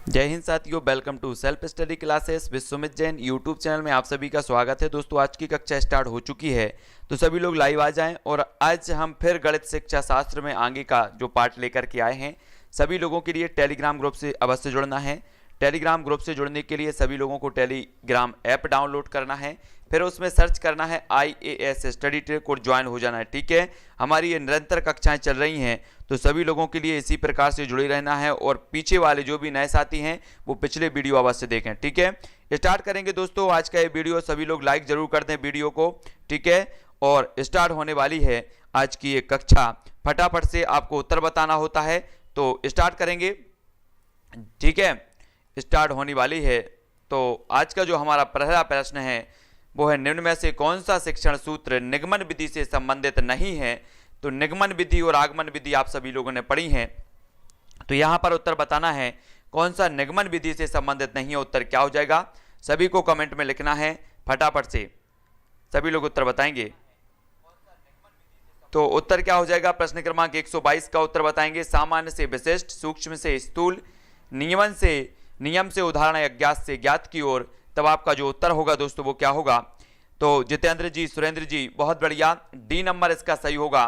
जय हिंद साथियों, welcome to self study classes with Sumit Jain YouTube channel में आप सभी का स्वागत है। दोस्तों, आज की कक्षा स्टार्ट हो चुकी है, तो सभी लोग लाइव आ जाएं। और आज हम फिर गणित शिक्षा शास्त्र में आगे का जो पार्ट लेकर के आए हैं। सभी लोगों के लिए टेलीग्राम ग्रुप से अवश्य जुड़ना है। टेलीग्राम ग्रुप से जुड़ने के लिए सभी लोगों को टेलीग्राम ऐप डाउनलोड करना है, फिर उसमें सर्च करना है IAS स्टडी ट्रैक और ज्वाइन हो जाना है। ठीक है, हमारी ये निरंतर कक्षाएं चल रही हैं, तो सभी लोगों के लिए इसी प्रकार से जुड़े रहना है। और पीछे वाले जो भी नए साथी हैं वो पिछले वीडियो अवश्य देखें। ठीक है, स्टार्ट करेंगे दोस्तों आज का ये वीडियो। सभी लोग लाइक जरूर कर दें वीडियो को। ठीक है, और स्टार्ट होने वाली है आज की ये कक्षा। फटाफट से आपको उत्तर बताना होता है, तो स्टार्ट करेंगे। ठीक है, स्टार्ट होने वाली है। तो आज का जो हमारा पहला प्रश्न है वो है, निम्न में से कौन सा शिक्षण सूत्र निगमन विधि से संबंधित नहीं है। तो निगमन विधि और आगमन विधि आप सभी लोगों ने पढ़ी है, तो यहां पर उत्तर बताना है कौन सा निगमन विधि से संबंधित नहीं है। उत्तर क्या हो जाएगा, सभी को कमेंट में लिखना है फटाफट से, सभी लोग उत्तर बताएंगे। तो उत्तर क्या हो जाएगा, प्रश्न क्रमांक 122 का उत्तर बताएंगे, सामान्य से विशिष्ट, सूक्ष्म से स्थूल, नियम से उदाहरण, अज्ञात से ज्ञात की ओर। तब आपका जो उत्तर होगा दोस्तों वो क्या होगा। तो जितेंद्र जी, सुरेंद्र जी, बहुत बढ़िया, डी नंबर इसका सही होगा,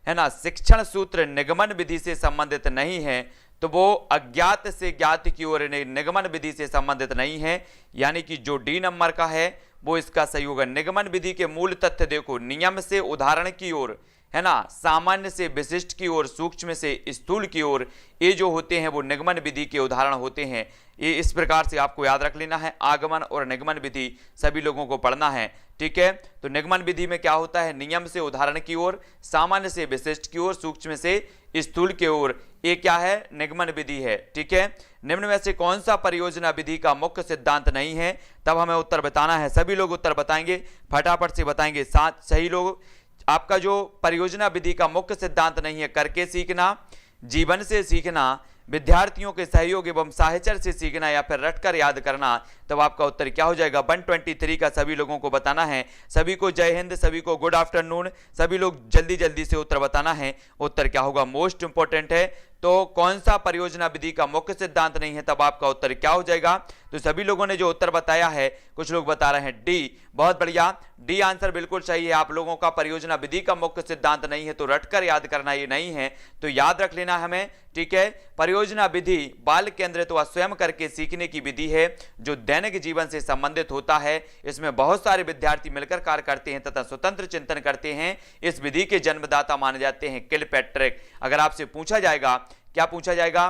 है ना। शिक्षण सूत्र निगमन विधि से संबंधित नहीं है, तो वो अज्ञात से ज्ञात की ओर निगमन विधि से संबंधित नहीं है, यानी कि जो डी नंबर का है वो इसका सही होगा। निगमन विधि के मूल तथ्य देखो, नियम से उदाहरण की ओर, है ना, सामान्य से विशिष्ट की ओर, सूक्ष्म से स्थूल की ओर, ये जो होते हैं वो निगमन विधि के उदाहरण होते हैं। ये इस प्रकार से आपको याद रख लेना है। आगमन और निगमन विधि सभी लोगों को पढ़ना है। ठीक है, तो निगमन विधि में क्या होता है, नियम से उदाहरण की ओर, सामान्य से विशिष्ट की ओर, सूक्ष्म से स्थूल की ओर, ये क्या है, निगमन विधि है। ठीक है, निम्न में से कौन सा परियोजना विधि का मुख्य सिद्धांत नहीं है। तब हमें उत्तर बताना है, सभी लोग उत्तर बताएंगे, फटाफट से बताएंगे। साथ सही लोग, आपका जो परियोजना विधि का मुख्य सिद्धांत नहीं है, करके सीखना, जीवन से सीखना, विद्यार्थियों के सहयोग एवं साहचर्य से सीखना, या फिर रटकर याद करना। तब आपका उत्तर क्या हो जाएगा, 123 का सभी लोगों को बताना है। सभी को जय हिंद, सभी को गुड आफ्टरनून, सभी लोग जल्दी जल्दी से उत्तर बताना है। उत्तर क्या होगा, मोस्ट इंपॉर्टेंट है। तो कौन सा परियोजना विधि का मुख्य सिद्धांत नहीं है, तब आपका उत्तर क्या हो जाएगा। तो सभी लोगों ने जो उत्तर बताया है, कुछ लोग बता रहे हैं डी, बहुत बढ़िया, डी आंसर बिल्कुल सही है। आप लोगों का परियोजना विधि का मुख्य सिद्धांत नहीं है, तो रटकर याद करना ये नहीं है, तो याद रख लेना हमें। ठीक है, परियोजना विधि बाल केंद्रित व स्वयं करके सीखने की विधि है, जो दैनिक जीवन से संबंधित होता है। इसमें बहुत सारे विद्यार्थी मिलकर कार्य करते हैं तथा स्वतंत्र चिंतन करते हैं। इस विधि के जन्मदाता माने जाते हैं किलपैट्रिक। अगर आपसे पूछा जाएगा, क्या पूछा जाएगा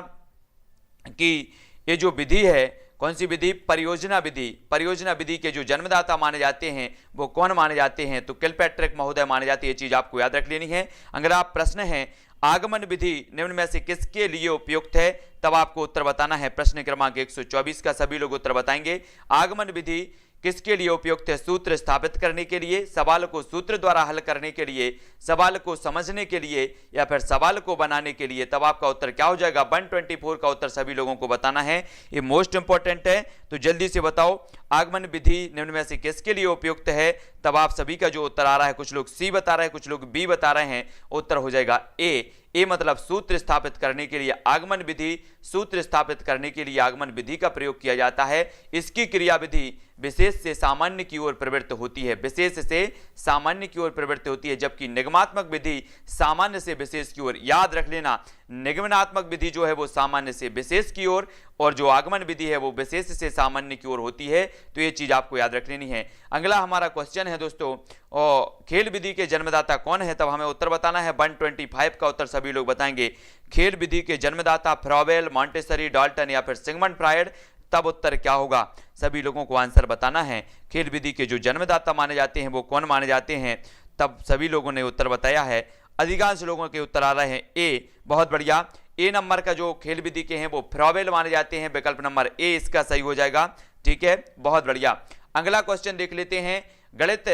कि ये जो विधि है, कौन सी विधि, परियोजना विधि, परियोजना विधि के जो जन्मदाता माने जाते हैं वो कौन माने जाते हैं, तो किलपैट्रिक महोदय माने जाते हैं। ये चीज आपको याद रख लेनी है। अगला प्रश्न है, आगमन विधि निम्न में से किसके लिए उपयुक्त है। तब आपको उत्तर बताना है। प्रश्न क्रमांक 124 का सभी लोग उत्तर बताएंगे। आगमन विधि किसके लिए उपयुक्त है, सूत्र स्थापित करने के लिए, सवाल को सूत्र द्वारा हल करने के लिए, सवाल को समझने के लिए, या फिर सवाल को बनाने के लिए। तब आपका उत्तर क्या हो जाएगा, 124 का उत्तर सभी लोगों को बताना है। ये मोस्ट इंपॉर्टेंट है, तो जल्दी से बताओ आगमन विधि निम्न में से किसके लिए उपयुक्त है। तब आप सभी का जो उत्तर आ रहा है, कुछ लोग सी बता रहे हैं, कुछ लोग बी बता रहे हैं, उत्तर हो जाएगा ए। ए मतलब सूत्र स्थापित करने के लिए आगमन विधि, सूत्र स्थापित करने के लिए आगमन विधि का प्रयोग किया जाता है। इसकी क्रिया विधि विशेष से सामान्य की ओर प्रवृत्त होती है, विशेष से सामान्य की ओर प्रवृत्त होती है, जबकि निगमनात्मक विधि सामान्य से विशेष की ओर। याद रख लेना, निगमनात्मक विधि जो है वो सामान्य से विशेष की ओर, और जो आगमन विधि है वो विशेष से सामान्य की ओर होती है। तो ये चीज आपको याद रख लेनी है। अगला हमारा क्वेश्चन है दोस्तों, और खेल विधि के जन्मदाता कौन है। तब हमें उत्तर बताना है। 125 का उत्तर सभी लोग बताएंगे। खेल विधि के जन्मदाता फ्रॉबेल, मॉन्टेसरी, डाल्टन, या फिर सिगमंड फ्रायड। तब उत्तर क्या होगा, सभी लोगों को आंसर बताना है। खेल विधि के जो जन्मदाता माने जाते हैं वो कौन माने जाते हैं। तब सभी लोगों ने उत्तर बताया है। अधिकांश लोगों के उत्तर आ रहे हैं ए, बहुत बढ़िया। ए नंबर का जो खेल विधि के हैं वो फ्रॉबेल माने जाते हैं, विकल्प नंबर ए इसका सही हो जाएगा। ठीक है, बहुत बढ़िया। अगला क्वेश्चन देख लेते हैं। गणित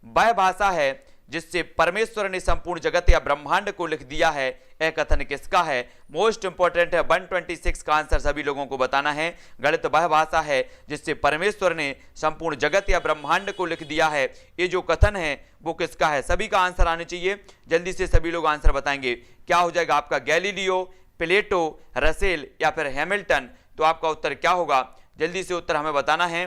वह भाषा है जिससे परमेश्वर ने संपूर्ण जगत या ब्रह्मांड को लिख दिया है, यह कथन किसका है। मोस्ट इंपॉर्टेंट है, 126 का आंसर सभी लोगों को बताना है। गणित वह भाषा है जिससे परमेश्वर ने संपूर्ण जगत या ब्रह्मांड को लिख दिया है, ये जो कथन है वो किसका है। सभी का आंसर आने चाहिए, जल्दी से सभी लोग आंसर बताएंगे। क्या हो जाएगा आपका, गैलीलियो, प्लेटो, रसेल, या फिर हैमिल्टन। तो आपका उत्तर क्या होगा, जल्दी से उत्तर हमें बताना है।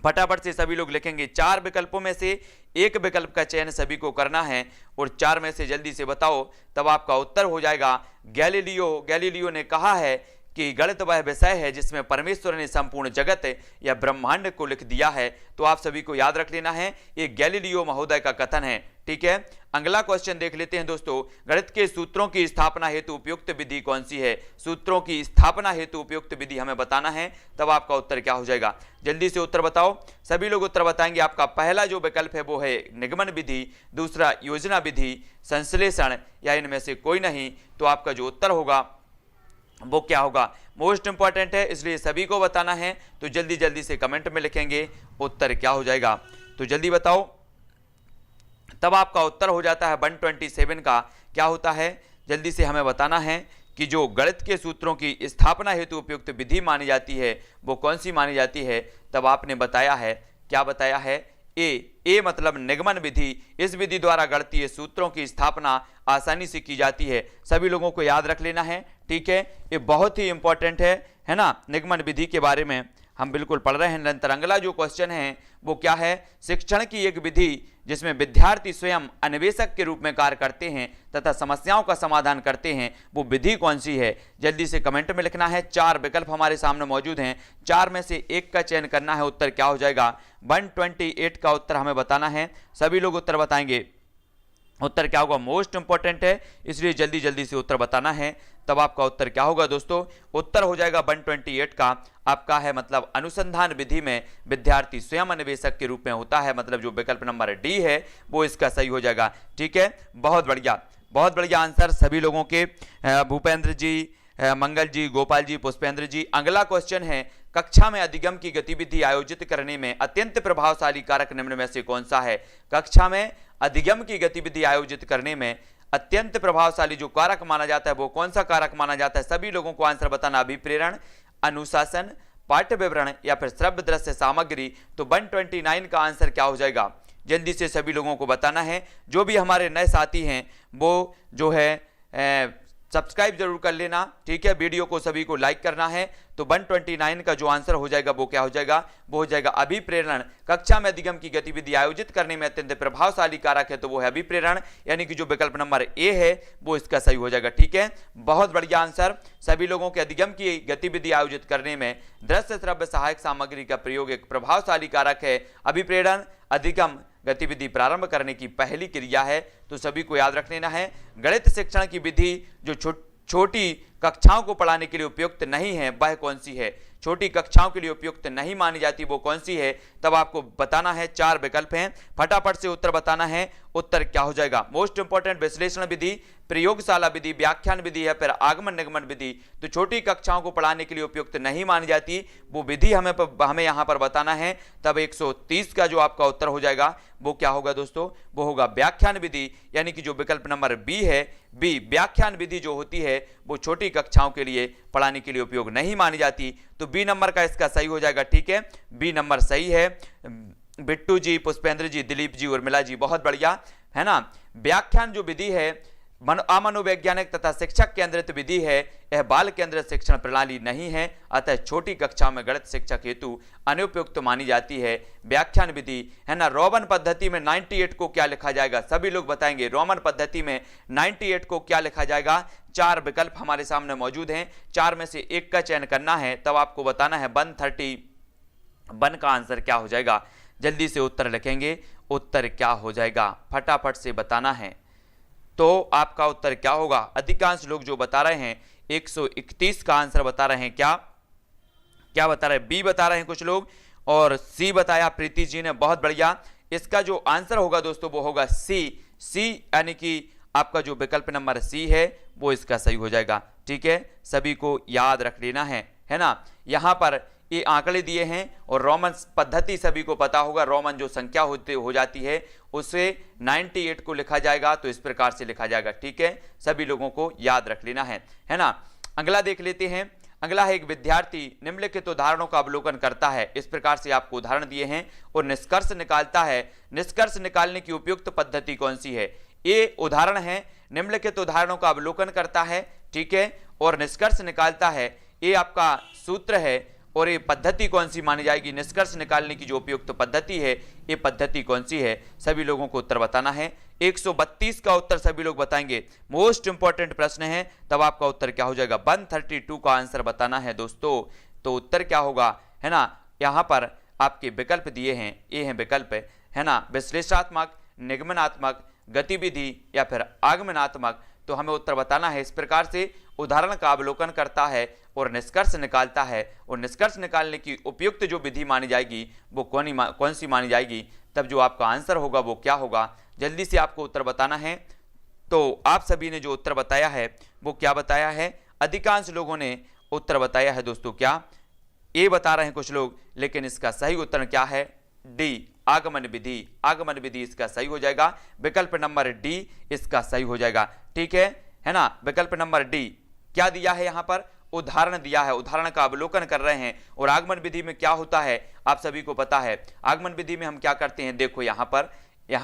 फटाफट से सभी लोग लिखेंगे। 4 विकल्पों में से एक विकल्प का चयन सभी को करना है और 4 में से जल्दी से बताओ, तब आपका उत्तर हो जाएगा गैलीलियो ने कहा है कि गणित वह विषय है जिसमें परमेश्वर ने संपूर्ण जगत या ब्रह्मांड को लिख दिया है। तो आप सभी को याद रख लेना है, ये गैलीलियो महोदय का कथन है। ठीक है, अगला क्वेश्चन देख लेते हैं दोस्तों। गणित के सूत्रों की स्थापना हेतु उपयुक्त विधि कौन सी है? सूत्रों की स्थापना हेतु उपयुक्त विधि हमें बताना है, तब आपका उत्तर क्या हो जाएगा, जल्दी से उत्तर बताओ। सभी लोग उत्तर बताएंगे। आपका पहला जो विकल्प है वो है निगमन विधि, दूसरा योजना विधि, संश्लेषण या इनमें से कोई नहीं। तो आपका जो उत्तर होगा वो क्या होगा, मोस्ट इंपॉर्टेंट है, इसलिए सभी को बताना है। तो जल्दी जल्दी से कमेंट में लिखेंगे उत्तर क्या हो जाएगा, तो जल्दी बताओ। तब आपका उत्तर हो जाता है 127 का क्या होता है, जल्दी से हमें बताना है कि जो गणित के सूत्रों की स्थापना हेतु उपयुक्त विधि मानी जाती है वो कौन सी मानी जाती है। तब आपने बताया है, क्या बताया है, ए मतलब निगमन विधि। इस विधि द्वारा गणितीय सूत्रों की स्थापना आसानी से की जाती है। सभी लोगों को याद रख लेना है। ठीक है, ये बहुत ही इंपॉर्टेंट है ना। निगमन विधि के बारे में हम बिल्कुल पढ़ रहे हैं निरंतर। अगला जो क्वेश्चन है वो क्या है, शिक्षण की एक विधि जिसमें विद्यार्थी स्वयं अन्वेषक के रूप में कार्य करते हैं तथा समस्याओं का समाधान करते हैं, वो विधि कौन सी है, जल्दी से कमेंट में लिखना है। 4 विकल्प हमारे सामने मौजूद हैं, 4 में से एक का चयन करना है। उत्तर क्या हो जाएगा, 128 का उत्तर हमें बताना है। सभी लोग उत्तर बताएंगे, उत्तर क्या होगा, मोस्ट इंपॉर्टेंट है, इसलिए जल्दी जल्दी से उत्तर बताना है। तब आपका उत्तर क्या होगा दोस्तों, उत्तर हो जाएगा 128 का आपका है मतलब अनुसंधान विधि में विद्यार्थी स्वयं अन्वेषक के रूप में होता है, मतलब जो विकल्प नंबर डी है वो इसका सही हो जाएगा। ठीक है, बहुत बढ़िया आंसर सभी लोगों के, भूपेंद्र जी, मंगल जी, गोपाल जी, पुष्पेंद्र जी। अगला क्वेश्चन है, कक्षा में अधिगम की गतिविधि आयोजित करने में अत्यंत प्रभावशाली कारक निम्न में से कौन सा है। कक्षा में अधिगम की गतिविधि आयोजित करने में अत्यंत प्रभावशाली जो कारक माना जाता है वो कौन सा कारक माना जाता है। सभी लोगों को आंसर बताना, अभिप्रेरण, अनुशासन, पाठ्य विवरण या फिर श्रव्य दृश्य सामग्री। तो 129 का आंसर क्या हो जाएगा, जल्दी से सभी लोगों को बताना है। जो भी हमारे नए साथी हैं वो जो है सब्सक्राइब जरूर कर लेना। ठीक है, वीडियो को सभी को लाइक करना है। तो 129 का जो आंसर हो जाएगा वो क्या हो जाएगा, वो हो जाएगा अभिप्रेरण। कक्षा में अधिगम की गतिविधि आयोजित करने में अत्यंत प्रभावशाली कारक है तो वो है अभिप्रेरण, यानी कि जो विकल्प नंबर ए है वो इसका सही हो जाएगा। ठीक है, बहुत बढ़िया आंसर सभी लोगों के। अधिगम की गतिविधि आयोजित करने में दृश्य श्रव्य सहायक सामग्री का प्रयोग एक प्रभावशाली कारक है। अभिप्रेरण अधिगम गतिविधि प्रारंभ करने की पहली क्रिया है, तो सभी को याद रख लेना है। गणित शिक्षण की विधि जो छोटी कक्षाओं को पढ़ाने के लिए उपयुक्त नहीं है वह कौन सी है, छोटी कक्षाओं के लिए उपयुक्त नहीं मानी जाती वो कौन सी है। तब आपको बताना है, 4 विकल्प हैं, फटाफट से उत्तर बताना है। उत्तर क्या हो जाएगा, मोस्ट इंपॉर्टेंट, विश्लेषण विधि, प्रयोगशाला विधि, व्याख्यान विधि या फिर आगमन निगमन विधि। तो छोटी कक्षाओं को पढ़ाने के लिए उपयुक्त नहीं मानी जाती वो विधि हमें यहाँ पर बताना है। तब 130 का जो आपका उत्तर हो जाएगा वो क्या होगा दोस्तों, वो होगा व्याख्यान विधि, यानी कि जो विकल्प नंबर बी है, बी व्याख्यान विधि जो होती है वो छोटी कक्षाओं के लिए पढ़ाने के लिए उपयोग नहीं मानी जाती। तो बी नंबर का इसका सही हो जाएगा। ठीक है, बी नंबर सही है। बिट्टू जी, पुष्पेंद्र जी, दिलीप जी, उर्मिला जी, बहुत बढ़िया है ना। व्याख्यान जो विधि है अमनोवैज्ञानिक तथा शिक्षक केंद्रित विधि है, यह बाल केंद्रित शिक्षण प्रणाली नहीं है, अतः छोटी कक्षा में गणित शिक्षक हेतु अनुपयुक्त मानी जाती है व्याख्यान विधि, है ना। रोमन पद्धति में 98 को क्या लिखा जाएगा, सभी लोग बताएंगे रोमन पद्धति में 98 को क्या लिखा जाएगा। 4 विकल्प हमारे सामने मौजूद हैं, 4 में से एक का चयन करना है। तब आपको बताना है 131 का आंसर क्या हो जाएगा, जल्दी से उत्तर लिखेंगे। उत्तर क्या हो जाएगा फटाफट से बताना है। तो आपका उत्तर क्या होगा, अधिकांश लोग जो बता रहे हैं 131 का आंसर बता रहे हैं। क्या बता रहे हैं, बी बता रहे हैं कुछ लोग, और सी बताया प्रीति जी ने, बहुत बढ़िया। इसका जो आंसर होगा दोस्तों वो होगा सी, यानी कि आपका जो विकल्प नंबर सी है वो इसका सही हो जाएगा। ठीक है, सभी को याद रख लेना है ना। यहां पर ये आंकड़े दिए हैं और रोमन पद्धति सभी को पता होगा, रोमन जो संख्या हो जाती है उसे 98 को लिखा जाएगा, तो इस प्रकार से लिखा जाएगा। ठीक है, सभी लोगों को याद रख लेना है ना। अगला देख लेते हैं। अगला है, एक विद्यार्थी निम्नलिखित उदाहरणों का अवलोकन करता है, इस प्रकार से आपको उदाहरण दिए हैं और निष्कर्ष निकालता है। निष्कर्ष निकालने की उपयुक्त पद्धति कौन सी है। ये उदाहरण है, निम्नलिखित उदाहरणों का अवलोकन करता है, ठीक है, और निष्कर्ष निकालता है। ये आपका सूत्र है और ये पद्धति कौन सी मानी जाएगी, निष्कर्ष निकालने की जो उपयुक्त पद्धति है ये पद्धति कौन सी है, सभी लोगों को उत्तर बताना है। 132 का उत्तर सभी लोग बताएंगे, मोस्ट इंपॉर्टेंट प्रश्न है। तब आपका उत्तर क्या हो जाएगा, 132 का आंसर बताना है दोस्तों। तो उत्तर क्या होगा, है ना, यहाँ पर आपके विकल्प दिए हैं, ये हैं विकल्प, है ना, विश्लेषणात्मक, निगमनात्मक, गतिविधि या फिर आगमनात्मक। तो हमें उत्तर बताना है। इस प्रकार से उदाहरण का अवलोकन करता है और निष्कर्ष निकालता है, और निष्कर्ष निकालने की उपयुक्त जो विधि मानी जाएगी वो कौन सी मानी जाएगी, तब जो आपका आंसर होगा वो क्या होगा, जल्दी से आपको उत्तर बताना है। तो आप सभी ने जो उत्तर बताया है वो क्या बताया है, अधिकांश लोगों ने उत्तर बताया है दोस्तों, क्या ए बता रहे हैं कुछ लोग, लेकिन इसका सही उत्तर क्या है, डी, आगमन विधि। आगमन विधि इसका सही हो जाएगा, विकल्प नंबर डी इसका सही हो जाएगा। ठीक है ना, विकल्प नंबर डी क्या दिया है, यहाँ पर उदाहरण दिया है, उदाहरण का अवलोकन कर रहे हैं। और आगमन विधि में क्या होता है आप सभी को पता है, आगमन विधि में हम क्या करते हैं, देखो यहाँ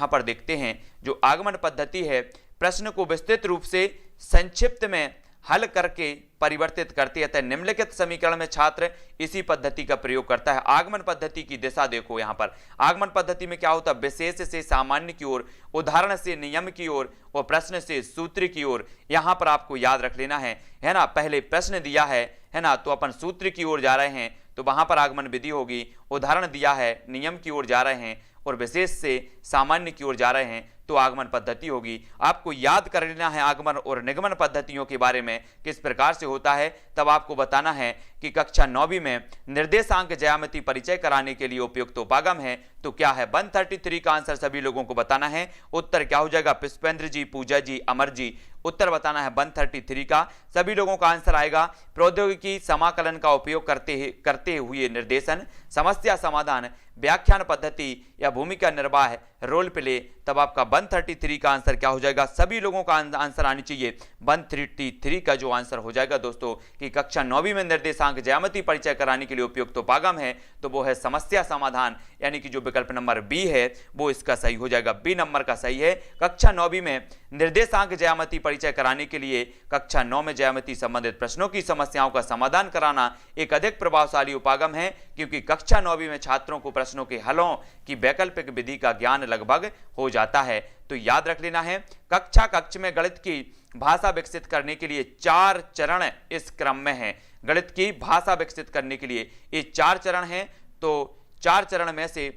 पर देखते हैं, जो आगमन पद्धति है प्रश्न को विस्तृत रूप से संक्षिप्त में हल करके परिवर्तित करती है। निम्नलिखित समीकरण में छात्र इसी पद्धति का प्रयोग करता है। आगमन पद्धति की दिशा देखो, यहाँ पर आगमन पद्धति में क्या होता है, विशेष से सामान्य की ओर, उदाहरण से नियम की ओर और प्रश्न से सूत्र की ओर। यहाँ पर आपको याद रख लेना है ना, पहले प्रश्न दिया है ना, तो अपन सूत्र की ओर जा रहे हैं तो वहां पर आगमन विधि होगी, उदाहरण दिया है नियम की ओर जा रहे हैं और विशेष से सामान्य की ओर जा रहे हैं तो आगमन पद्धति होगी। आपको याद कर लेना है आगमन और निगमन पद्धतियों के बारे में किस प्रकार से होता है। तब आपको बताना है कि कक्षा 9वीं में निर्देशांक ज्यामिति परिचय कराने के लिए उपयुक्त उपागम है तो क्या है, 133 का आंसर सभी लोगों को बताना है। उत्तर क्या हो जाएगा, पुष्पेंद्र जी, पूजा जी, अमर जी, उत्तर बताना है 133 का। सभी लोगों का आंसर आएगा प्रौद्योगिकी समाकलन का उपयोग करते हुए निर्देशन, समस्या समाधान, व्याख्यान पद्धति या भूमिका निर्वाह, रोल प्ले। तब आपका 133 का आंसर क्या हो जाएगा, सभी लोगों का आंसर आनी चाहिए 133 का जो आंसर हो जाएगा दोस्तों कि कक्षा 9वीं में निर्देशांक ज्यामिति परिचय कराने के लिए उपयुक्त उपागम है तो वो है समस्या समाधान, यानी कि जो विकल्प नंबर बी है वो इसका सही हो जाएगा, बी नंबर का सही है। कक्षा 9वीं में निर्देशांक ज्यामिति परिचय कराने के लिए कक्षा 9 में ज्यामिति संबंधित प्रश्नों की समस्याओं का समाधान कराना एक अधिक प्रभावशाली उपागम है, क्योंकि कक्षा 9वीं में छात्रों को प्रश्नों के हलों की वैकल्पिक विधि का ज्ञान लगभग हो जाता है। तो याद रख लेना है, कक्ष में गणित की भाषा विकसित करने के लिए 4 चरण इस क्रम में हैं। गणित की भाषा विकसित करने के लिए ये 4 चरण हैं, तो 4 चरण में से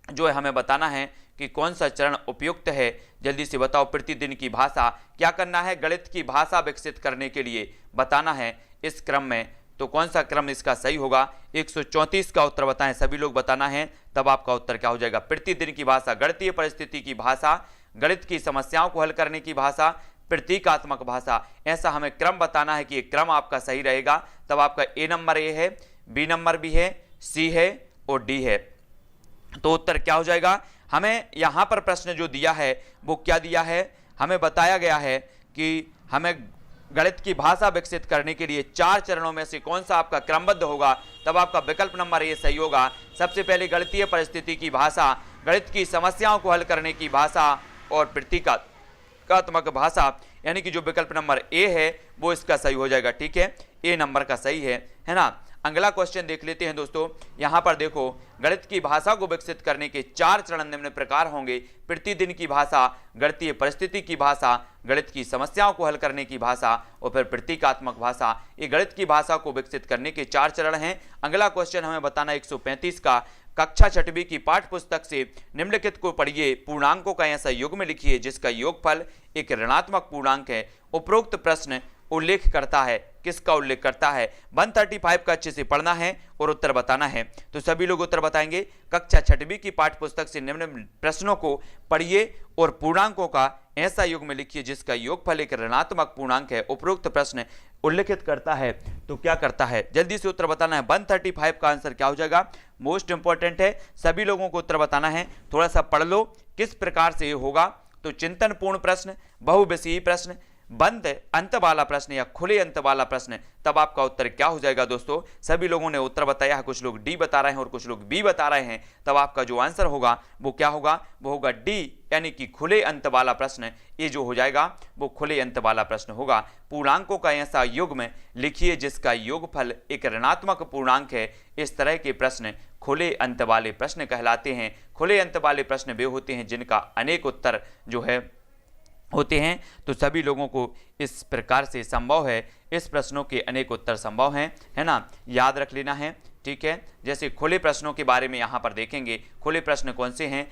जो है हमें बताना है कि कौन सा चरण उपयुक्त है। जल्दी से बताओ, प्रतिदिन की भाषा क्या करना है, गणित की भाषा विकसित करने के लिए बताना है इस क्रम में, तो कौन सा क्रम इसका सही होगा। 134 का उत्तर बताएं, सभी लोग बताना है। तब आपका उत्तर क्या हो जाएगा, प्रतिदिन की भाषा, गणितीय परिस्थिति की भाषा, गणित की समस्याओं को हल करने की भाषा, प्रतीकात्मक भाषा। ऐसा हमें क्रम बताना है कि ये क्रम आपका सही रहेगा। तब आपका ए नंबर ए है, बी नंबर बी है, सी है और डी है। तो उत्तर क्या हो जाएगा, हमें यहां पर प्रश्न जो दिया है वो क्या दिया है, हमें बताया गया है कि हमें गणित की भाषा विकसित करने के लिए 4 चरणों में से कौन सा आपका क्रमबद्ध होगा। तब आपका विकल्प नंबर ए सही होगा। सबसे पहले गणितीय परिस्थिति की भाषा, गणित की समस्याओं को हल करने की भाषा और प्रतीकात्मक भाषा, यानी कि जो विकल्प नंबर ए है वो इसका सही हो जाएगा। ठीक है, ए नंबर का सही है ना। अगला क्वेश्चन देख लेते हैं दोस्तों। यहां पर देखो, गणित की भाषा को विकसित करने के 4 चरण निम्न प्रकार होंगे, प्रतिदिन की भाषा, गणितीय परिस्थिति की भाषा, गणित की समस्याओं को हल करने की भाषा और फिर प्रतीकात्मक भाषा। ये गणित की भाषा को विकसित करने के 4 चरण हैं। अगला क्वेश्चन हमें बताना 135 का, कक्षा 6वीं की पाठ्य पुस्तक से निम्नलिखित को पढ़िए, पूर्णांकों का ऐसा युग्म लिखिए जिसका योगफल एक ऋणात्मक पूर्णांक है। उपरोक्त प्रश्न उल्लेख करता है, किसका उल्लेख करता है। 135 का अच्छे से पढ़ना है और उत्तर बताना है। तो सभी लोग उत्तर बताएंगे, कक्षा 6वीं की पाठ्य पुस्तक से निम्न प्रश्नों को पढ़िए और पूर्णांकों का ऐसा युग्म लिखिए जिसका योगफल एक ऋणात्मक पूर्णांक है। उपरोक्त प्रश्न उल्लेखित करता है तो क्या करता है, जल्दी से उत्तर बताना है। 135 का आंसर क्या हो जाएगा, मोस्ट इंपॉर्टेंट है, सभी लोगों को उत्तर बताना है। थोड़ा सा पढ़ लो किस प्रकार से ये होगा। तो चिंतनपूर्ण प्रश्न, बहुविषयी प्रश्न, बंद अंत वाला प्रश्न या खुले अंत वाला प्रश्न, तब आपका उत्तर क्या हो जाएगा दोस्तों। सभी लोगों ने उत्तर बताया है, कुछ लोग डी बता रहे हैं और कुछ लोग बी बता रहे हैं। तब आपका जो आंसर होगा वो क्या होगा, वो होगा डी, यानी कि खुले अंत वाला प्रश्न। ये जो हो जाएगा वो खुले अंत वाला प्रश्न होगा। पूर्णांकों का ऐसा युग्म लिखिए जिसका योगफल एक ऋणात्मक पूर्णांक है। इस तरह के प्रश्न खुले अंत वाले प्रश्न कहलाते हैं। खुले अंत वाले प्रश्न वे होते हैं जिनका अनेक उत्तर जो है होते हैं। तो सभी लोगों को इस प्रकार से संभव है, इस प्रश्नों के अनेक उत्तर संभव हैं, है ना, याद रख लेना है। ठीक है, जैसे खुले प्रश्नों के बारे में यहाँ पर देखेंगे। खुले प्रश्न कौन से हैं,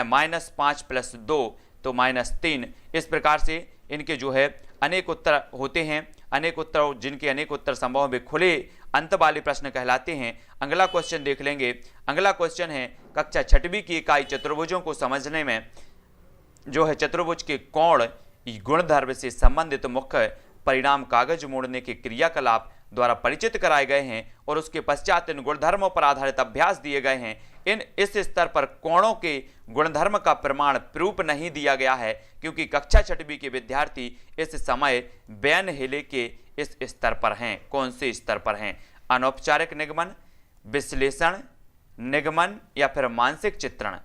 -5 + 2 तो -3। इस प्रकार से इनके जो है अनेक उत्तर होते हैं। अनेक उत्तर, जिनके अनेक उत्तर संभव वे खुले अंत वाले प्रश्न कहलाते हैं। अगला क्वेश्चन देख लेंगे। अगला क्वेश्चन है कक्षा 6वीं की इकाई चतुर्भुजों को समझने में जो है चतुर्भुज के कोण गुणधर्म से संबंधित मुख्य परिणाम कागज मोड़ने के क्रियाकलाप द्वारा परिचित कराए गए हैं और उसके पश्चात इन गुणधर्मों पर आधारित अभ्यास दिए गए हैं। इस स्तर पर कोणों के गुणधर्म का प्रमाण प्रूफ नहीं दिया गया है क्योंकि कक्षा 6वीं के विद्यार्थी इस समय बैन हेले के इस स्तर पर हैं। कौन से स्तर पर हैं, अनौपचारिक निगमन, विश्लेषण निगमन या फिर मानसिक चित्रण।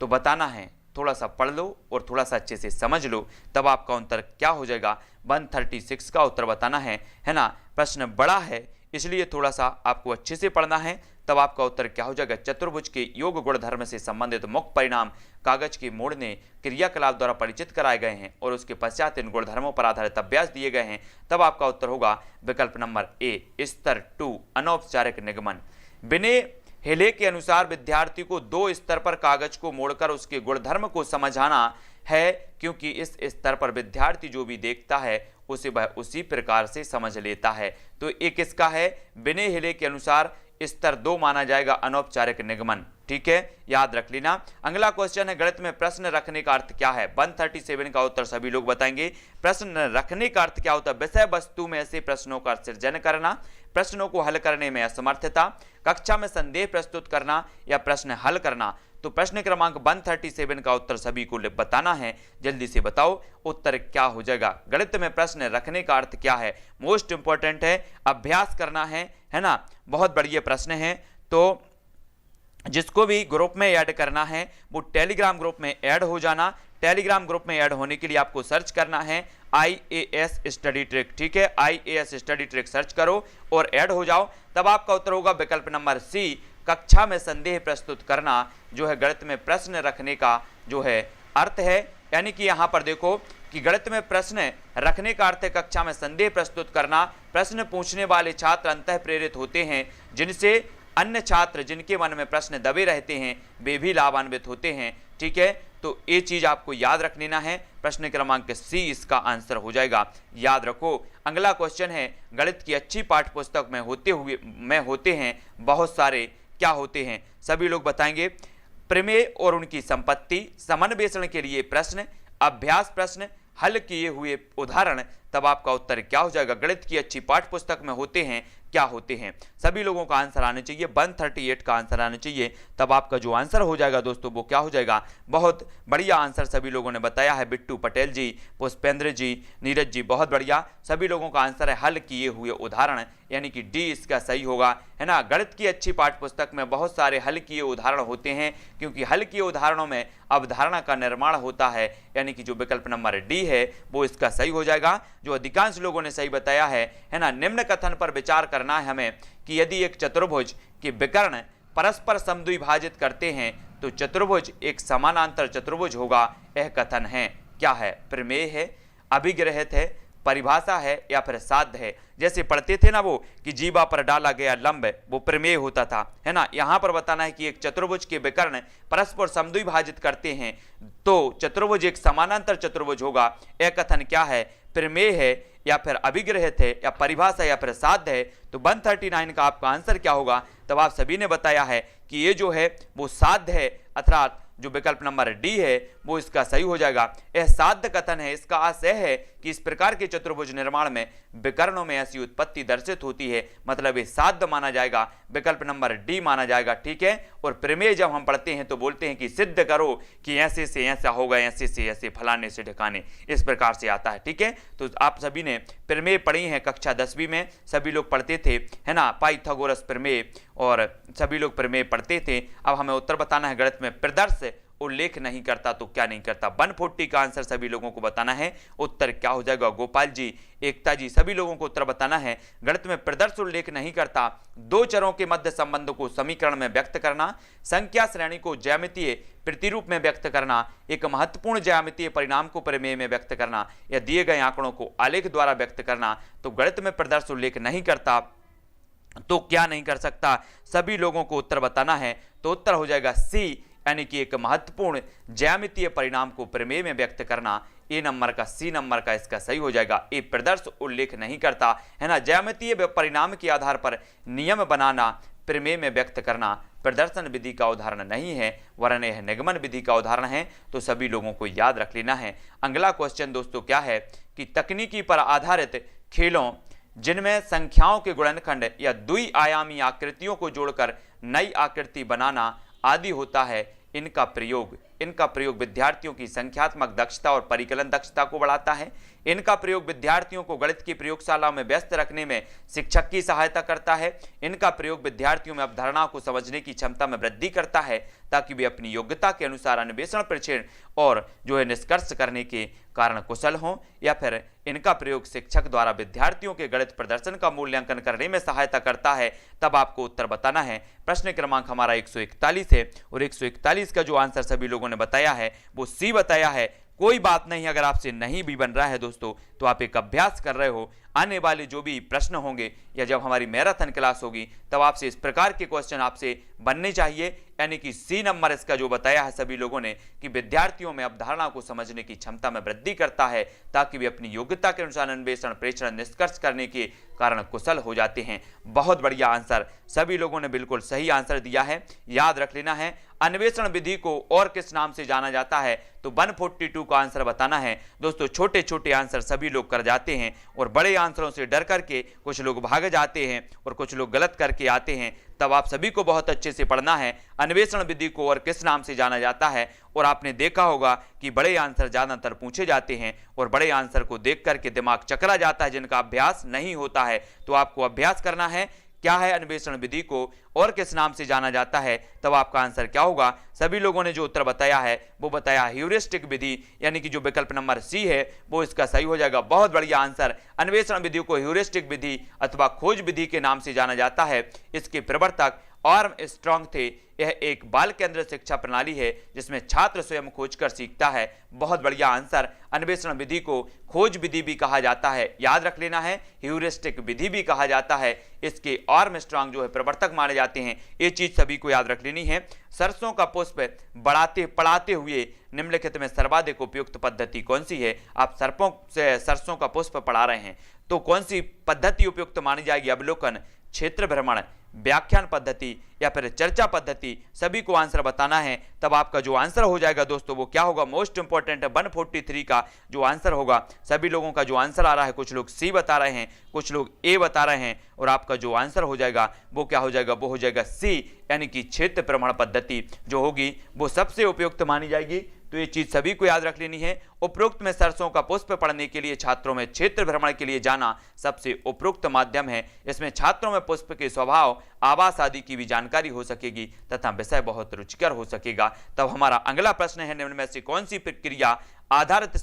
तो बताना है, थोड़ा सा पढ़ लो और थोड़ा सा अच्छे से समझ लो, तब आपका उत्तर क्या हो जाएगा। 136 का उत्तर बताना है ना। प्रश्न बड़ा है इसलिए थोड़ा सा आपको अच्छे से पढ़ना है, तब आपका उत्तर क्या हो जाएगा। चतुर्भुज के योग गुणधर्म से संबंधित मुख्य परिणाम कागज के मोड़ने क्रियाकलाप द्वारा परिचित कराए गए हैं और उसके पश्चात इन गुणधर्मों पर आधारित अभ्यास दिए गए हैं। तब आपका उत्तर होगा विकल्प नंबर ए, स्तर 2 अनौपचारिक निगमन। विनय हेले के अनुसार विद्यार्थी को 2 स्तर पर कागज को मोड़कर उसके गुणधर्म को समझाना है क्योंकि इस स्तर पर विद्यार्थी जो भी देखता है उसे वह उसी प्रकार से समझ लेता है। तो एक इसका है, विनय हेले के अनुसार स्तर 2 माना जाएगा अनौपचारिक निगमन। ठीक है, याद रख लेना। अगला क्वेश्चन है गणित में प्रश्न रखने का अर्थ क्या है। 137 का उत्तर सभी लोग बताएंगे। प्रश्न रखने का अर्थ क्या होता है, विषय वस्तु में ऐसे प्रश्नों का सृजन करना, प्रश्नों को हल करने में असमर्थता, कक्षा में संदेह प्रस्तुत करना या प्रश्न हल करना। तो प्रश्न क्रमांक 137 का उत्तर सभी को बताना है। जल्दी से बताओ उत्तर क्या हो जाएगा। गणित में प्रश्न रखने का अर्थ क्या है, मोस्ट इंपॉर्टेंट है, अभ्यास करना है ना। बहुत बढ़िया प्रश्न है। तो जिसको भी ग्रुप में ऐड करना है वो टेलीग्राम ग्रुप में ऐड हो जाना। टेलीग्राम ग्रुप में ऐड होने के लिए आपको सर्च करना है IAS स्टडी ट्रिक। ठीक है, IAS स्टडी ट्रिक सर्च करो और ऐड हो जाओ। तब आपका उत्तर होगा विकल्प नंबर सी, कक्षा में संदेह प्रस्तुत करना जो है गणित में प्रश्न रखने का जो है अर्थ है। यानी कि यहाँ पर देखो कि गणित में प्रश्न रखने का अर्थ है कक्षा में संदेह प्रस्तुत करना। प्रश्न पूछने वाले छात्र अंतः प्रेरित होते हैं जिनसे अन्य छात्र जिनके मन में प्रश्न दबे रहते हैं वे भी लाभान्वित होते हैं। ठीक है, तो ये चीज आपको याद रख लेना है। प्रश्न क्रमांक सी इसका आंसर हो जाएगा, याद रखो। अगला क्वेश्चन है गणित की अच्छी पाठ्य पुस्तक में होते हैं बहुत सारे क्या होते हैं, सभी लोग बताएंगे। प्रमेय और उनकी संपत्ति, समन्वेषण के लिए प्रश्न, अभ्यास प्रश्न, हल किए हुए उदाहरण। तब आपका उत्तर क्या हो जाएगा। गणित की अच्छी पाठ्य पुस्तक में होते हैं क्या होते हैं, सभी लोगों का आंसर आना चाहिए। 138 का आंसर आना चाहिए। तब आपका जो आंसर हो जाएगा दोस्तों वो क्या हो जाएगा। बहुत बढ़िया आंसर सभी लोगों ने बताया है। बिट्टू पटेल जी, पुष्पेंद्र जी, नीरज जी, बहुत बढ़िया। सभी लोगों का आंसर है हल किए हुए उदाहरण, यानी कि डी इसका सही होगा, है ना। गणित की अच्छी पाठ्य पुस्तक में बहुत सारे हल किए उदाहरण होते हैं क्योंकि हल किए उदाहरणों में अवधारणा का निर्माण होता है, यानी कि जो विकल्प नंबर डी है वो इसका सही हो जाएगा, जो अधिकांश लोगों ने सही बताया है ना। निम्न कथन पर विचार करना है हमें कि यदि एक चतुर्भुज के विकर्ण परस्पर समद्विभाजित करते हैं तो चतुर्भुज एक समानांतर चतुर्भुज होगा। यह कथन है क्या है, प्रमेय है, अभिग्रहित है, परिभाषा है या फिर साध्य है। जैसे पढ़ते थे ना वो कि जीवा पर डाला गया लंब, वो प्रमेय होता था, है ना। यहाँ पर बताना है कि एक चतुर्भुज के विकर्ण परस्पर समद्विभाजित करते हैं तो चतुर्भुज एक समानांतर चतुर्भुज होगा। यह कथन क्या है, प्रमेय है या फिर अभिग्रहित है या परिभाषा या फिर साध्य है। तो 139 का आपका आंसर क्या होगा। तब आप सभी ने बताया है कि ये जो है वो साध्य है, अर्थात जो विकल्प नंबर डी है वो इसका सही हो जाएगा। यह साध्य कथन है, इसका अर्थ यह है कि इस प्रकार के चतुर्भुज निर्माण में विकर्णों में ऐसी उत्पत्ति दर्शित होती है, मतलब ये साध्य माना जाएगा, विकल्प नंबर डी माना जाएगा। ठीक है, और प्रमेय जब हम पढ़ते हैं तो बोलते हैं कि सिद्ध करो कि ऐसे से ऐसा होगा, ऐसे से ऐसे, फलाने से ढकाने, इस प्रकार से आता है। ठीक है, तो आप सभी ने प्रमेय पढ़ी है कक्षा 10वीं में, सभी लोग पढ़ते थे, है ना, पाइथागोरस प्रमेय, और सभी लोग प्रमेय पढ़ते थे। अब हमें उत्तर बताना है, गणित में प्रदर्श उल्लेख नहीं करता तो क्या नहीं करता। 140 का आंसर सभी लोगों को बताना है, उत्तर क्या हो जाएगा। गोपाल जी, एकता जी, सभी लोगों को उत्तर बताना है। गणित में प्रदर्श उल्लेख नहीं करता, दो चरों के मध्य संबंध को समीकरण में व्यक्त करना, संख्या श्रेणी को ज्यामितीय प्रतिरूप में व्यक्त करना, एक महत्वपूर्ण ज्यामितीय परिणाम को प्रमेय में व्यक्त करना, या दिए गए आंकड़ों को आलेख द्वारा व्यक्त करना। तो गणित में प्रदर्श उल्लेख नहीं करता तो क्या नहीं कर सकता, सभी लोगों को उत्तर बताना है। तो उत्तर हो जाएगा सी, यानी कि एक महत्वपूर्ण ज्यामितीय परिणाम को प्रमेय में व्यक्त करना। ए नंबर का, सी नंबर का इसका सही हो जाएगा। ए प्रदर्श उल्लेख नहीं करता, है ना, ज्यामितीय परिणाम के आधार पर नियम बनाना, प्रमेय में व्यक्त करना प्रदर्शन विधि का उदाहरण नहीं है, वरन यह निगमन विधि का उदाहरण है। तो सभी लोगों को याद रख लेना है। अगला क्वेश्चन दोस्तों क्या है कि तकनीकी पर आधारित खेलों जिनमें संख्याओं के गुणनखंड या द्विआयामी आकृतियों को जोड़कर नई आकृति बनाना आदि होता है, इनका प्रयोग विद्यार्थियों की संख्यात्मक दक्षता और परिकलन दक्षता को बढ़ाता है। इनका प्रयोग विद्यार्थियों को गणित की प्रयोगशाला में व्यस्त रखने में शिक्षक की सहायता करता है। इनका प्रयोग विद्यार्थियों में अवधारणाओं को समझने की क्षमता में वृद्धि करता है, ताकि वे अपनी योग्यता के अनुसार अन्वेषण, परीक्षण और जो है निष्कर्ष करने के कारण कुशल हों। या फिर इनका प्रयोग शिक्षक द्वारा विद्यार्थियों के गणित प्रदर्शन का मूल्यांकन करने में सहायता करता है। तब आपको उत्तर बताना है। प्रश्न क्रमांक हमारा 141 है, और 141 का जो आंसर सभी लोगों ने बताया है वो सी बताया है। कोई बात नहीं, अगर आपसे नहीं भी बन रहा है दोस्तों तो आप एक अभ्यास कर रहे हो। आने वाले जो भी प्रश्न होंगे या जब हमारी मैराथन क्लास होगी तब आपसे इस प्रकार के क्वेश्चन आपसे बनने चाहिए। यानी कि सी नंबर इसका जो बताया है सभी लोगों ने कि विद्यार्थियों में अवधारणा को समझने की क्षमता में वृद्धि करता है, ताकि वे अपनी योग्यता के अनुसार अन्वेषण, प्रेक्षण, निष्कर्ष करने के कारण कुशल हो जाते हैं। बहुत बढ़िया आंसर, सभी लोगों ने बिल्कुल सही आंसर दिया है। याद रख लेना है, अन्वेषण विधि को और किस नाम से जाना जाता है, तो 142 का आंसर बताना है। दोस्तों छोटे छोटे आंसर सभी लोग कर जाते हैं, और बड़े आंसरों से डर करके कुछ लोग भाग जाते हैं और कुछ लोग गलत करके आते हैं। तब आप सभी को बहुत अच्छे से पढ़ना है, अन्वेषण विधि को और किस नाम से जाना जाता है। और आपने देखा होगा कि बड़े आंसर ज्यादातर पूछे जाते हैं, और बड़े आंसर को देख करके दिमाग चकरा जाता है जिनका अभ्यास नहीं होता है। तो आपको अभ्यास करना है, क्या है अन्वेषण विधि को और किस नाम से जाना जाता है, तब आपका आंसर क्या होगा। सभी लोगों ने जो उत्तर बताया है वो बताया ह्यूरिस्टिक विधि, यानी कि जो विकल्प नंबर सी है वो इसका सही हो जाएगा। बहुत बढ़िया आंसर। अन्वेषण विधि को ह्यूरिस्टिक विधि अथवा खोज विधि के नाम से जाना जाता है। इसके प्रवर्तक आर्मस्ट्रांग थे। यह एक बाल केंद्रित शिक्षा प्रणाली है जिसमें छात्र स्वयं खोजकर सीखता है। बहुत बढ़िया आंसर। अन्वेषण विधि को खोज विधि भी कहा जाता है, याद रख लेना है, ह्यूरिस्टिक विधि भी कहा जाता है। इसके आर्मस्ट्रांग जो है प्रवर्तक माने जाते हैं। ये चीज सभी को याद रख लेनी है। सरसों का पुष्प पढ़ाते हुए निम्नलिखित में सर्वाधिक उपयुक्त पद्धति कौन सी है। आप सरसों का पुष्प पढ़ा रहे हैं तो कौन सी पद्धति उपयुक्त मानी जाएगी। अवलोकन, क्षेत्र भ्रमण, व्याख्यान पद्धति या फिर चर्चा पद्धति, सभी को आंसर बताना है। तब आपका जो आंसर हो जाएगा दोस्तों वो क्या होगा, मोस्ट इंपॉर्टेंट है 143 का जो आंसर होगा। सभी लोगों का जो आंसर आ रहा है, कुछ लोग सी बता रहे हैं, कुछ लोग ए बता रहे हैं, और आपका जो आंसर हो जाएगा वो क्या हो जाएगा, वो हो जाएगा सी, यानी कि क्षेत्र भ्रमण पद्धति जो होगी वो सबसे उपयुक्त मानी जाएगी। तो ये चीज सभी को याद रख लेनी है। उपरोक्त में सरसों का पुष्प पढ़ने के लिए छात्रों में क्षेत्र भ्रमण के लिए जाना सबसे उपयुक्त माध्यम है। इसमें छात्रों में पुष्प के स्वभाव, आवास आदि की भी जानकारी हो सकेगी तथा विषय बहुत रुचिकर हो सकेगा। तब हमारा अगला प्रश्न है, निम्न में से कौन सी क्रिया आधारित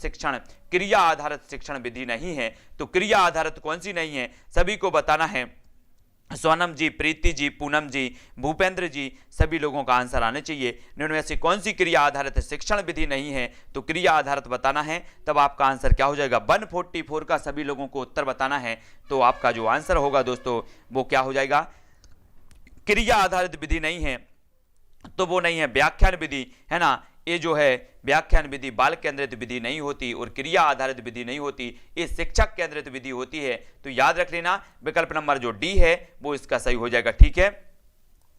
शिक्षण विधि नहीं है। तो क्रिया आधारित कौन सी नहीं है, सभी को बताना है। सोनम जी, प्रीति जी, पूनम जी, भूपेंद्र जी, सभी लोगों का आंसर आने चाहिए। निम्न में से कौन सी क्रिया आधारित शिक्षण विधि नहीं है, तो क्रिया आधारित बताना है। तब आपका आंसर क्या हो जाएगा, 144 का सभी लोगों को उत्तर बताना है। तो आपका जो आंसर होगा दोस्तों वो क्या हो जाएगा, क्रिया आधारित विधि नहीं है तो वो नहीं है व्याख्यान विधि, है ना। ये जो है व्याख्यान विधि बाल केंद्रित विधि नहीं होती और क्रिया आधारित विधि नहीं होती, ये शिक्षक केंद्रित विधि होती है। तो याद रख लेना, विकल्प नंबर जो डी है वो इसका सही हो जाएगा। ठीक है,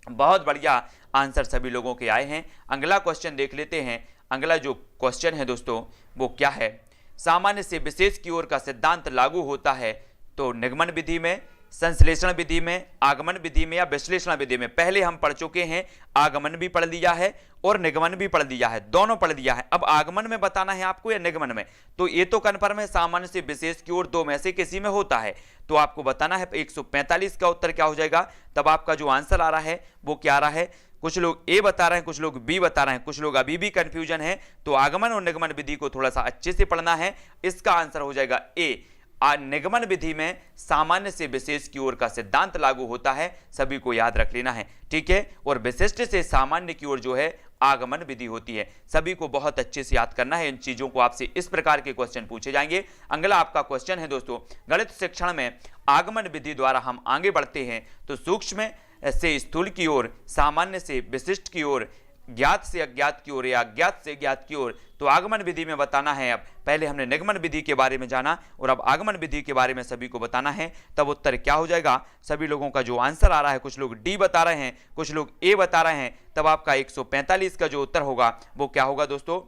बहुत बढ़िया। आंसर सभी लोगों के आए हैं। अगला क्वेश्चन देख लेते हैं। अगला जो क्वेश्चन है दोस्तों वो क्या है, सामान्य से विशेष की ओर का सिद्धांत लागू होता है तो निगमन विधि में, संश्लेषण विधि में, आगमन विधि में या विश्लेषण विधि में। पहले हम पढ़ चुके हैं, आगमन भी पढ़ लिया है और निगमन भी पढ़ लिया है, दोनों पढ़ लिया है। अब आगमन में बताना है आपको या निगमन में, तो ये तो कन्फर्म है सामान्य से विशेष की ओर दो में से किसी में होता है, तो आपको बताना है 145 का उत्तर क्या हो जाएगा। तब आपका जो आंसर आ रहा है वो क्या आ रहा है, कुछ लोग ए बता रहे हैं, कुछ लोग बी बता रहे हैं, कुछ लोग अभी भी कंफ्यूजन है, तो आगमन और निगमन विधि को थोड़ा सा अच्छे से पढ़ना है। इसका आंसर हो जाएगा ए। निगमन विधि में सामान्य से विशेष की ओर का सिद्धांत लागू होता है, सभी को याद रख लेना है, ठीक है। और विशिष्ट से सामान्य की ओर जो है आगमन विधि होती है, सभी को बहुत अच्छे से याद करना है। इन चीजों को आपसे इस प्रकार के क्वेश्चन पूछे जाएंगे। अगला आपका क्वेश्चन है दोस्तों, गणित शिक्षण में आगमन विधि द्वारा हम आगे बढ़ते हैं तो सूक्ष्म से स्थूल की ओर, सामान्य से विशिष्ट की ओर, ज्ञात से अज्ञात की ओर या अज्ञात से ज्ञात की ओर, तो आगमन विधि में बताना है। अब पहले हमने निगमन विधि के बारे में जाना और अब आगमन विधि के बारे में सभी को बताना है, तब उत्तर क्या हो जाएगा। सभी लोगों का जो आंसर आ रहा है, कुछ लोग डी बता रहे हैं, कुछ लोग ए बता रहे हैं, तब आपका 145 का जो उत्तर होगा वो क्या होगा दोस्तों,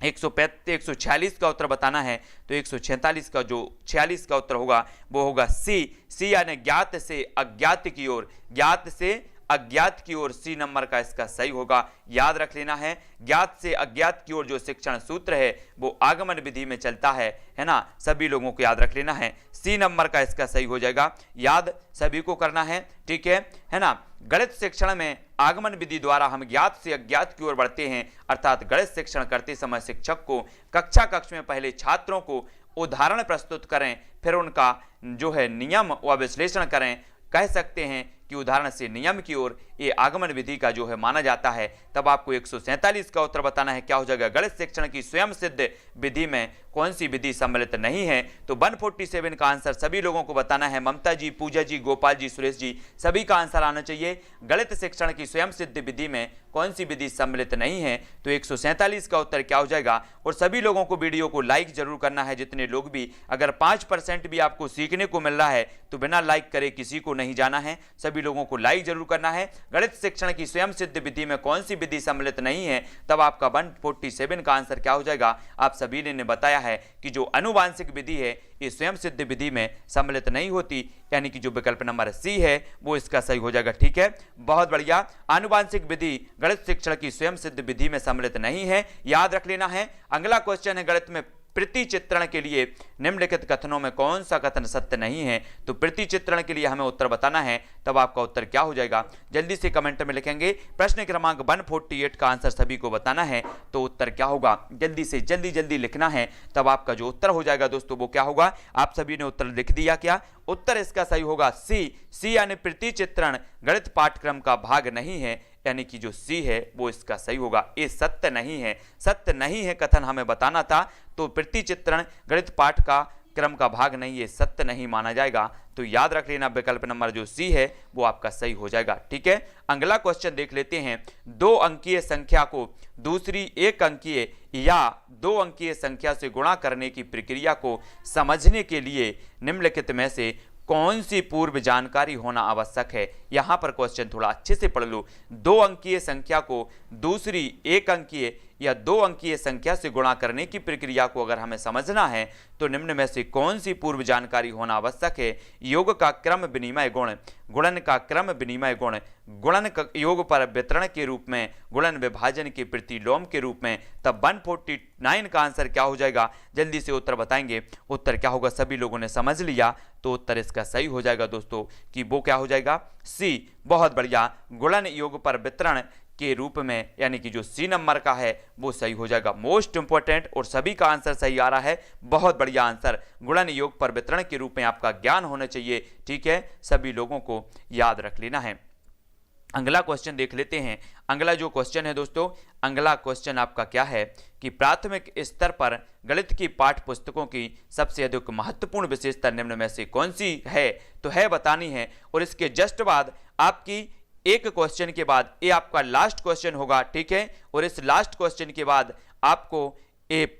146 का उत्तर बताना है, तो 146 का जो 46 का उत्तर होगा वो होगा सी यानी ज्ञात से अज्ञात की ओर, ज्ञात से अज्ञात की ओर, सी नंबर का इसका सही होगा। याद रख लेना है, ज्ञात से अज्ञात की ओर जो शिक्षण सूत्र है वो आगमन विधि में चलता है ना, सभी लोगों को याद रख लेना है, सी नंबर का इसका सही हो जाएगा। याद सभी को करना है, ठीक है ना। गणित शिक्षण में आगमन विधि द्वारा हम ज्ञात से अज्ञात की ओर बढ़ते हैं, अर्थात गणित शिक्षण करते समय शिक्षक को कक्ष में पहले छात्रों को उदाहरण प्रस्तुत करें, फिर उनका जो है नियम व विश्लेषण करें। कह सकते हैं कि उदाहरण से नियम की ओर ये आगमन विधि का जो है माना जाता है। तब आपको 147 का उत्तर बताना है, क्या हो जाएगा। गणित शिक्षण की स्वयं सिद्ध विधि में कौन सी विधि सम्मिलित नहीं है, तो 147 का आंसर सभी लोगों को बताना है। ममता जी, पूजा जी, गोपाल जी, सुरेश जी, सभी का आंसर आना चाहिए। गणित शिक्षण की स्वयं सिद्ध विधि में कौन सी विधि सम्मिलित नहीं है, तो 147 का उत्तर क्या हो जाएगा। और सभी लोगों को वीडियो को लाइक जरूर करना है, जितने लोग भी, अगर 5% भी आपको सीखने को मिल रहा है तो बिना लाइक करे किसी को नहीं जाना है, सभी लोगों को लाइक जरूर करना है। गणित शिक्षण की स्वयं सिद्ध विधि में कौन सी विधि सम्मिलित नहीं है, तब आपका 147 का आंसर क्या हो जाएगा। आप सभी ने बताया है कि जो अनुवांशिक विधि है ये स्वयं सिद्ध विधि में सम्मिलित नहीं होती, यानी कि जो विकल्प नंबर सी है वो इसका सही हो जाएगा, ठीक है। बहुत बढ़िया, आनुवांशिक विधि गणित शिक्षण की स्वयं सिद्ध विधि में सम्मिलित नहीं है, याद रख लेना है। अगला क्वेश्चन है, गणित में प्रति चित्रण के लिए निम्नलिखित कथनों में कौन सा कथन सत्य नहीं है, तो प्रति चित्रण के लिए हमें उत्तर बताना है, तब आपका उत्तर क्या हो जाएगा जल्दी से कमेंट में लिखेंगे। प्रश्न क्रमांक 148 का आंसर सभी को बताना है, तो उत्तर क्या होगा जल्दी से जल्दी लिखना है, तब आपका जो उत्तर हो जाएगा दोस्तों वो क्या होगा। आप सभी ने उत्तर लिख दिया क्या, उत्तर इसका सही होगा सी यानी प्रति चित्रण गणित पाठ्यक्रम का भाग नहीं है, यानी कि जो सी है वो इसका सही होगा। ये सत्य नहीं है, सत्य नहीं है कथन हमें बताना था, तो प्रति चित्रण गणित पाठ का क्रम का भाग नहीं, ये सत्य नहीं माना जाएगा। तो याद रख लेना, विकल्प नंबर जो सी है वो आपका सही हो जाएगा, ठीक है। अगला क्वेश्चन देख लेते हैं, 2 अंकीय संख्या को दूसरी 1 अंकीय या 2 अंकीय संख्या से गुणा करने की प्रक्रिया को समझने के लिए निम्नलिखित में से कौन सी पूर्व जानकारी होना आवश्यक है। यहां पर क्वेश्चन थोड़ा अच्छे से पढ़ लो। 2 अंकीय संख्या को दूसरी 1 अंकीय या 2 अंकीय संख्या से गुणा करने की प्रक्रिया को अगर हमें समझना है तो निम्न में से कौन सी पूर्व जानकारी होना आवश्यक है। योग का क्रम विनिमय गुण, गुणन का क्रम विनिमय गुण, गुणन योग पर वितरण के रूप में, गुणन विभाजन के प्रतिलोम के रूप में, तब 149 का आंसर क्या हो जाएगा जल्दी से उत्तर बताएंगे। उत्तर क्या होगा, सभी लोगों ने समझ लिया, तो उत्तर इसका सही हो जाएगा दोस्तों कि वो क्या हो जाएगा सी। बहुत बढ़िया, गुणन योग पर वितरण के रूप में, यानी कि जो सी नंबर का है वो सही हो जाएगा। मोस्ट इंपॉर्टेंट, और सभी का आंसर सही आ रहा है, बहुत बढ़िया आंसर। गुणन योग पर वितरण के रूप में आपका ज्ञान होना चाहिए, ठीक है, सभी लोगों को याद रख लेना है। अगला क्वेश्चन देख लेते हैं। अगला जो क्वेश्चन है दोस्तों, अगला क्वेश्चन आपका क्या है कि प्राथमिक स्तर पर गणित की पाठ्य पुस्तकों की सबसे अधिक महत्वपूर्ण विशेषता निम्न में से कौन सी है, तो है बतानी है। और इसके जस्ट बाद आपकी एक क्वेश्चन के बाद ये आपका लास्ट क्वेश्चन होगा, ठीक है। और इस लास्ट क्वेश्चन के बाद आपको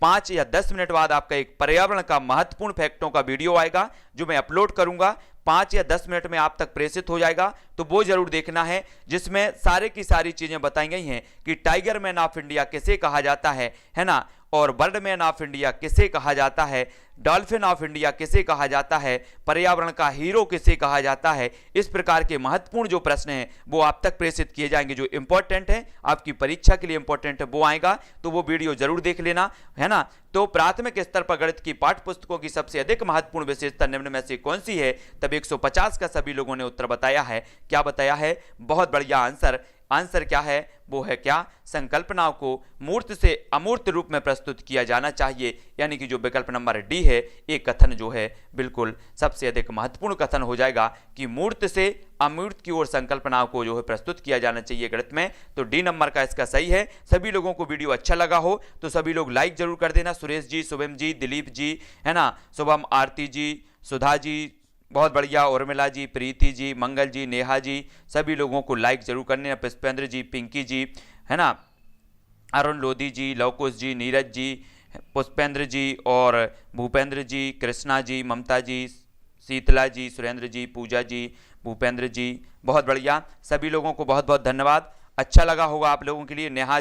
5 या 10 मिनट बाद आपका एक पर्यावरण का महत्वपूर्ण फैक्टों का वीडियो आएगा जो मैं अपलोड करूंगा। 5 या 10 मिनट में आप तक प्रेषित हो जाएगा, तो वो जरूर देखना है, जिसमें सारे की सारी चीजें बताई गई हैं कि टाइगर मैन ऑफ इंडिया किसे कहा जाता है ना, और बर्ड मैन ऑफ इंडिया किसे कहा जाता है, डॉल्फिन ऑफ इंडिया किसे कहा जाता है, पर्यावरण का हीरो किसे कहा जाता है। इस प्रकार के महत्वपूर्ण जो प्रश्न हैं वो आप तक प्रेषित किए जाएंगे, जो इंपॉर्टेंट है आपकी परीक्षा के लिए इंपॉर्टेंट है वो आएगा, तो वो वीडियो जरूर देख लेना, है ना। तो प्राथमिक स्तर पर गणित की पाठ्य पुस्तकों की सबसे अधिक महत्वपूर्ण विशेषता निम्न में से कौन सी है, तब 150 का सभी लोगों ने उत्तर बताया है। क्या बताया है? बहुत बढ़िया आंसर। आंसर क्या है? वो है क्या? संकल्पनाओं को मूर्त से अमूर्त रूप में प्रस्तुत किया जाना चाहिए, यानी कि जो विकल्प नंबर डी है ये कथन जो है बिल्कुल सबसे अधिक महत्वपूर्ण कथन हो जाएगा कि मूर्त से अमूर्त की ओर संकल्पनाओं को जो है प्रस्तुत किया जाना चाहिए गणित में, तो डी नंबर का इसका सही है। सभी लोगों को वीडियो अच्छा लगा हो तो सभी लोग लाइक जरूर कर देना। सुरेश जी, शुभम जी, दिलीप जी, है ना, शुभम, आरती जी, सुधा जी, बहुत बढ़िया, उर्मिला जी, प्रीति जी, मंगल जी, नेहा जी, सभी लोगों को लाइक जरूर करने, पुष्पेंद्र जी, पिंकी जी, है ना, अरुण लोधी जी, लवकुश जी, नीरज जी, पुष्पेंद्र जी और भूपेंद्र जी, कृष्णा जी, ममता जी, शीतला जी, सुरेंद्र जी, पूजा जी, भूपेंद्र जी, बहुत बढ़िया, सभी लोगों को बहुत बहुत धन्यवाद। अच्छा लगा होगा आप लोगों के लिए। नेहा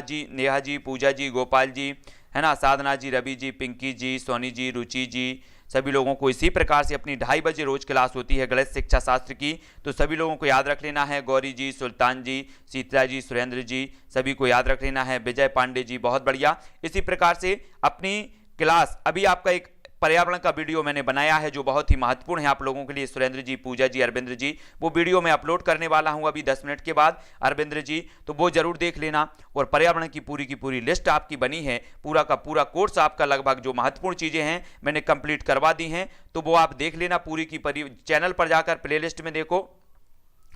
जी, पूजा जी, गोपाल जी, है ना, साधना जी, रवि जी, पिंकी जी, सोनी जी, रुचि जी, सभी लोगों को इसी प्रकार से अपनी 2:30 बजे रोज क्लास होती है गणित शिक्षा शास्त्र की, तो सभी लोगों को याद रख लेना है। गौरी जी, सुल्तान जी, शीतला जी, सुरेंद्र जी, सभी को याद रख लेना है। विजय पांडे जी, बहुत बढ़िया। इसी प्रकार से अपनी क्लास, अभी आपका एक पर्यावरण का वीडियो मैंने बनाया है जो बहुत ही महत्वपूर्ण है आप लोगों के लिए, सुरेंद्र जी, पूजा जी, अरविंद्र जी, वो वीडियो मैं अपलोड करने वाला हूं अभी 10 मिनट के बाद, अरविंद्र जी, तो वो जरूर देख लेना। और पर्यावरण की पूरी लिस्ट आपकी बनी है, पूरा का पूरा कोर्स आपका लगभग जो महत्वपूर्ण चीजें हैं मैंने कंप्लीट करवा दी हैं, तो वो आप देख लेना पूरी की चैनल पर जाकर प्लेलिस्ट में देखो,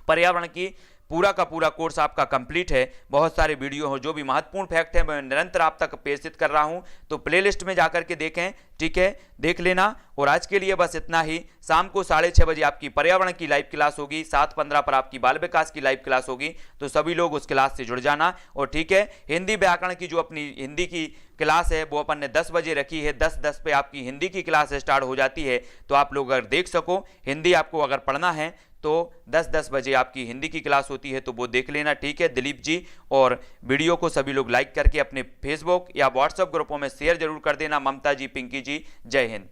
पर्यावरण की पूरा का पूरा कोर्स आपका कंप्लीट है। बहुत सारे वीडियो हो, जो भी महत्वपूर्ण फैक्ट है मैं निरंतर आप तक प्रेषित कर रहा हूं, तो प्लेलिस्ट में जाकर के देखें, ठीक है, देख लेना। और आज के लिए बस इतना ही। शाम को 6:30 बजे आपकी पर्यावरण की लाइव क्लास होगी, 7:15 पर आपकी बाल विकास की लाइव क्लास होगी, तो सभी लोग उस क्लास से जुड़ जाना। और ठीक है, हिंदी व्याकरण की जो अपनी हिंदी की क्लास है वो अपन ने 10 बजे रखी है, 10:10 पे आपकी हिंदी की क्लास स्टार्ट हो जाती है, तो आप लोग अगर देख सको, हिंदी आपको अगर पढ़ना है तो 10:10 बजे आपकी हिंदी की क्लास होती है, तो वो देख लेना, ठीक है दिलीप जी। और वीडियो को सभी लोग लाइक करके अपने फेसबुक या व्हाट्सएप ग्रुपों में शेयर जरूर कर देना। ममता जी, पिंकी जी, जय हिंद।